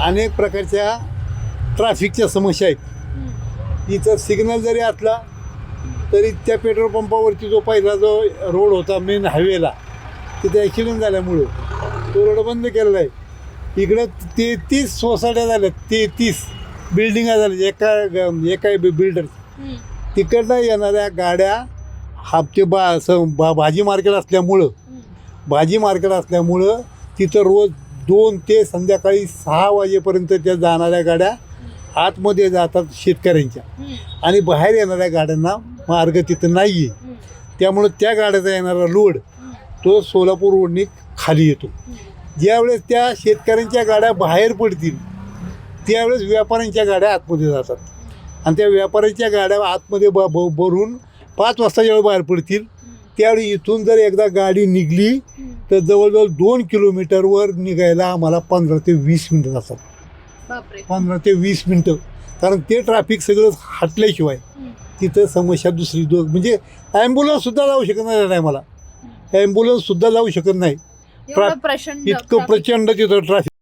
अनेक प्रकारच्या ट्रॅफिकच्या समस्या आहेत. इथं सिग्नल जरी असला तरी त्या पेट्रोल पंपावरती जो पहिला जो रोड होता मेन हायवेला तिथे ॲक्सिडेंट झाल्यामुळं तो रोड बंद केलेला आहे. इकडं 33 सोसायट्या झाल्या, 33 बिल्डिंगा झाल्या एका बिल्डर. तिकडनं येणाऱ्या गाड्या हापते भाजी मार्केट असल्यामुळं तिथं रोज 2 ते संध्याकाळी 6 वाजेपर्यंत त्या जाणाऱ्या गाड्या आतमध्ये जातात शेतकऱ्यांच्या, आणि बाहेर येणाऱ्या गाड्यांना मार्ग तिथं नाही आहे. त्यामुळं त्या गाड्याचा येणारा लोड तो सोलापूर रोडनी खाली येतो. ज्यावेळेस त्या शेतकऱ्यांच्या गाड्या बाहेर पडतील त्यावेळेस व्यापाऱ्यांच्या गाड्या आतमध्ये जातात, आणि त्या व्यापाऱ्यांच्या गाड्या आतमध्ये भरून 5 वाजता ज्यावेळी बाहेर पडतील त्यावेळी इथून जर एकदा गाडी निघली तर जवळजवळ 2 किलोमीटरवर निघायला आम्हाला 15 ते 20 मिनटं जातात. 15 ते 20 मिनटं, कारण ते ट्रॅफिक सगळं हटल्याशिवाय तिथं समस्या दुसरी म्हणजे ॲम्ब्युलन्ससुद्धा जाऊ शकत नाही. टायमाला ॲम्ब्युलन्ससुद्धा जाऊ शकत नाही. इतकं प्रचंड तिथं ट्रॅफिक.